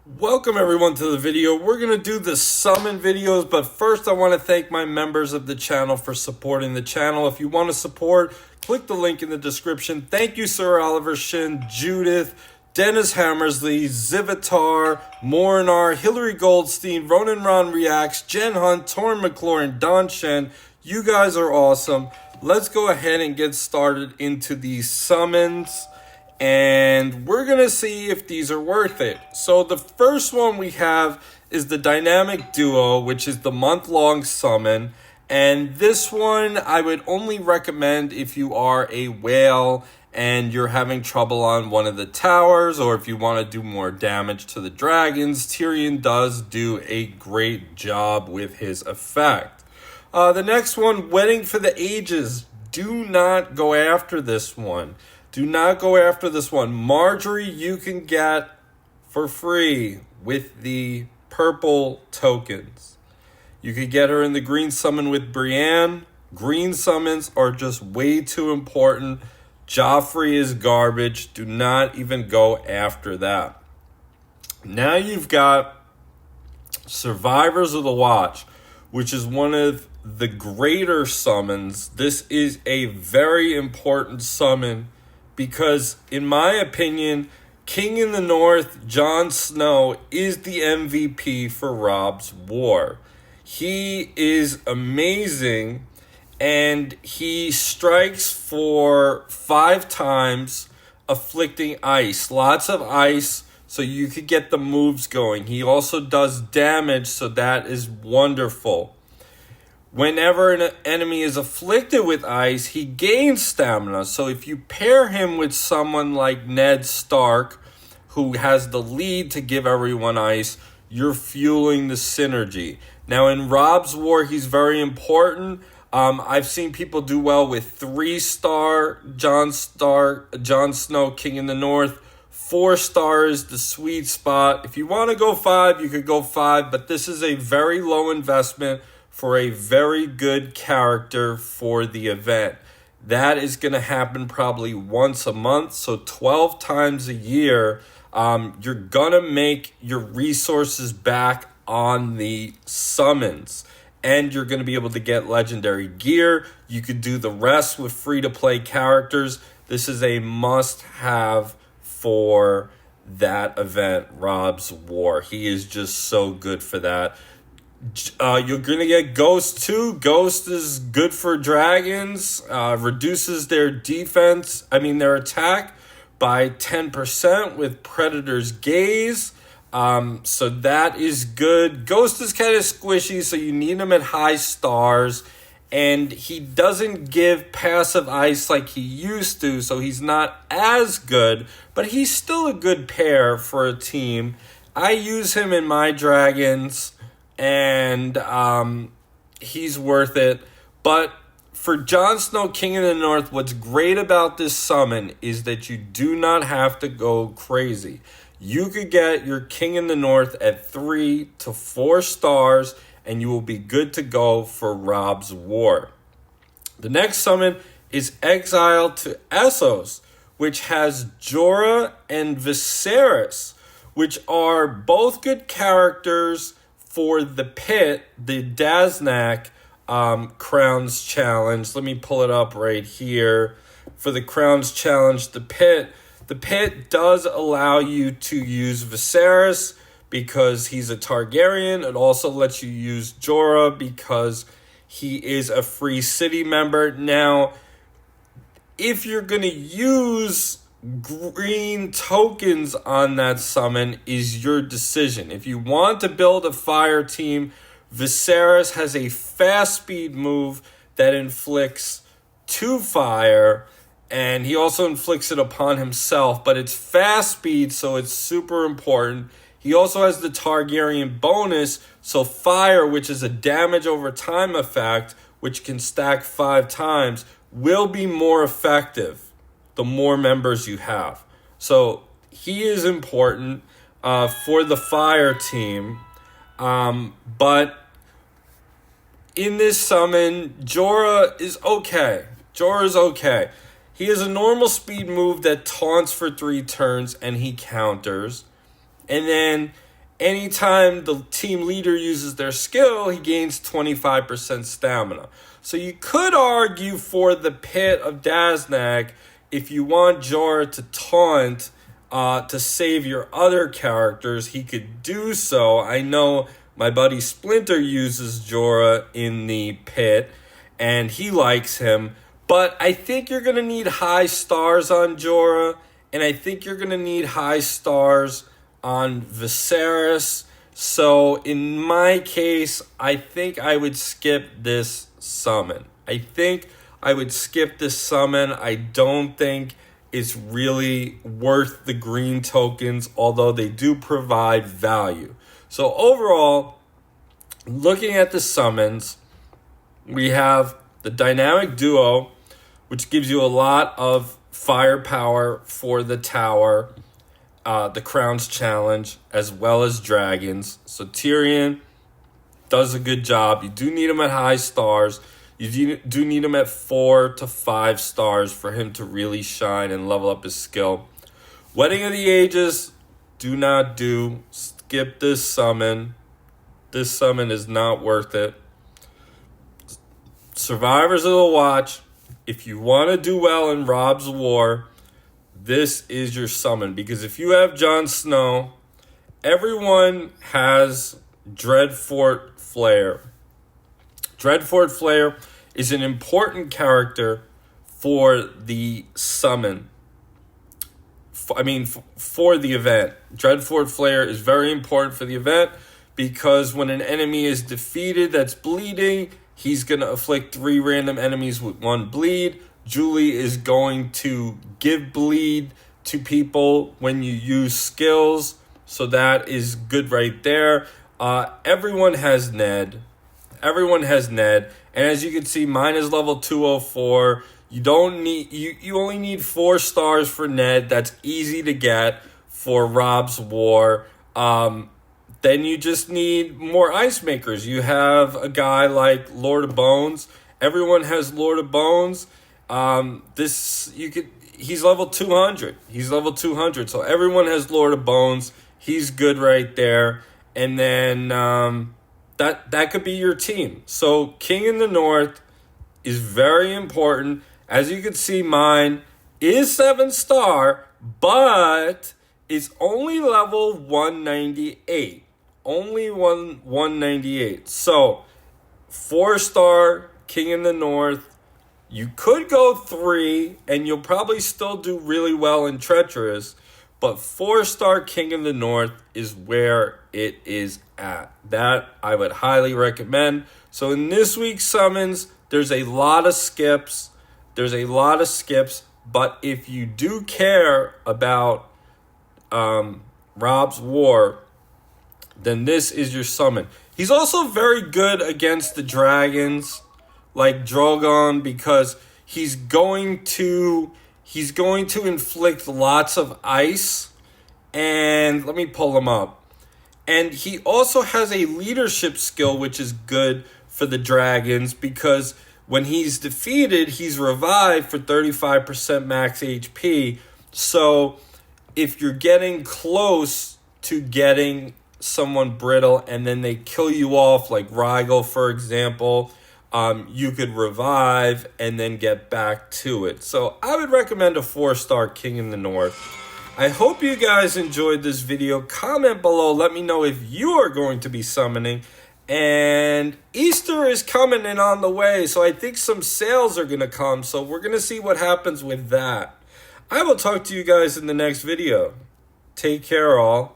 Welcome everyone to the video. We're going to do the summon videos, but first I want to thank my members of the channel for supporting the channel. If you want to support, click the link in the description. Thank you, Sir Oliver Shin, Judith, Dennis Hammersley, Zivatar, Morinar, Hillary Goldstein, Ronan Ron Reacts, Jen Hunt, Torrin McLaurin, Don Shen. You guys are awesome. Let's go ahead and get started into these summons. And we're going to see if these are worth it. So the first one we have is the Dynamic Duo, which is the month-long summon. And this one I would only recommend if you are a whale and you're having trouble on one of the towers, or if you want to do more damage to the dragons. Tyrion does do a great job with his effect. The next one, Wedding for the Ages. Do not go after this one. Do not go after this one. Marjorie you can get for free with the purple tokens. You could get her in the green summon with Brienne. Green summons are just way too important. Joffrey is garbage. Do not even go after that. Now you've got Survivors of the Watch, which is one of the greater summons. This is a very important summon, because, in my opinion, King in the North, Jon Snow, is the MVP for Robb's War. He is amazing, and he strikes for 5 times, afflicting ice. Lots of ice, so you could get the moves going. He also does damage, so that is wonderful. Whenever an enemy is afflicted with ice, he gains stamina. So if you pair him with someone like Ned Stark, who has the lead to give everyone ice, you're fueling the synergy. Now in Robb's War, he's very important. I've seen people do well with 3-star Jon Snow, King in the North. 4-star is the sweet spot. If you want to go 5, you could go 5, but this is a very low investment for a very good character for the event. That is going to happen probably once a month, so 12 times a year. You're going to make your resources back on the summons, and you're going to be able to get legendary gear. You could do the rest with free-to-play characters. This is a must-have for that event, Robb's War. He is just so good for that. You're going to get Ghost too. Ghost is good for dragons, reduces their their attack by 10% with Predator's Gaze. So that is good. Ghost is kind of squishy, so you need him at high stars. And he doesn't give passive ice like he used to, so he's not as good. But he's still a good pair for a team. I use him in my dragons, and he's worth it. But for Jon Snow, King in the North, what's great about this summon is that you do not have to go crazy. You could get your King in the North at 3 to 4 stars, and you will be good to go for Robb's War. The next summon is Exile to Essos, which has Jorah and Viserys, which are both good characters for the pit, the Daznak Crowns Challenge. Let me pull it up right here. For the Crowns Challenge, the pit does allow you to use Viserys because he's a Targaryen. It also lets you use Jorah because he is a free city member. Now, if you're going to use green tokens on that summon is your decision. If you want to build a fire team, Viserys has a fast speed move that inflicts 2 fire, and he also inflicts it upon himself, but it's fast speed, so it's super important. He also has the Targaryen bonus, so fire, which is a damage over time effect, which can stack 5 times, will be more effective the more members you have. So he is important for the fire team. But in this summon, Jorah is okay. He has a normal speed move that taunts for 3 turns and he counters. And then anytime the team leader uses their skill, he gains 25% stamina. So you could argue for the Pit of Daznag, if you want Jorah to taunt to save your other characters, he could do so. I know my buddy Splinter uses Jorah in the pit, and he likes him. But I think you're going to need high stars on Jorah, and I think you're going to need high stars on Viserys. So in my case, I think I would skip this summon. I don't think it's really worth the green tokens, although they do provide value. So overall, looking at the summons, we have the Dynamic Duo, which gives you a lot of firepower for the tower, the Crown's Challenge, as well as dragons. So Tyrion does a good job. You do need him at high stars. You do need him at 4 to 5 stars for him to really shine and level up his skill. Wedding of the Ages, do not do. Skip this summon. This summon is not worth it. Survivors of the Watch, if you want to do well in Rob's War, this is your summon. Because if you have Jon Snow, everyone has Dreadfort Flare. Dreadfort Flare is an important character for the summon. For the event. Dreadfort Flare is very important for the event because when an enemy is defeated that's bleeding, he's going to afflict 3 random enemies with 1 bleed. Julie is going to give bleed to people when you use skills, so that is good right there. Everyone has Ned. And as you can see, mine is level 204. You only need 4 stars for Ned. That's easy to get for Rob's War. Then you just need more ice makers. You have a guy like Lord of Bones. Everyone has Lord of Bones. He's level 200. So everyone has Lord of Bones. He's good right there. And then that could be your team. So King in the North is very important. As you can see, mine is 7-star, but it's only level 198. Only 198. So 4-star King in the North. You could go 3, and you'll probably still do really well in Treacherous. But 4-star King in the North is where it is at. That I would highly recommend. So in this week's summons, there's a lot of skips. But if you do care about Rob's War, then this is your summon. He's also very good against the dragons like Drogon because he's going to inflict lots of ice. And let me pull him up. And he also has a leadership skill, which is good for the dragons because when he's defeated, he's revived for 35% max HP. So if you're getting close to getting someone brittle and then they kill you off, like Rygel, for example, you could revive and then get back to it. So I would recommend a 4-star King in the North. I hope you guys enjoyed this video. Comment below. Let me know if you are going to be summoning. And Easter is coming and on the way, so I think some sales are going to come. So we're going to see what happens with that. I will talk to you guys in the next video. Take care, all.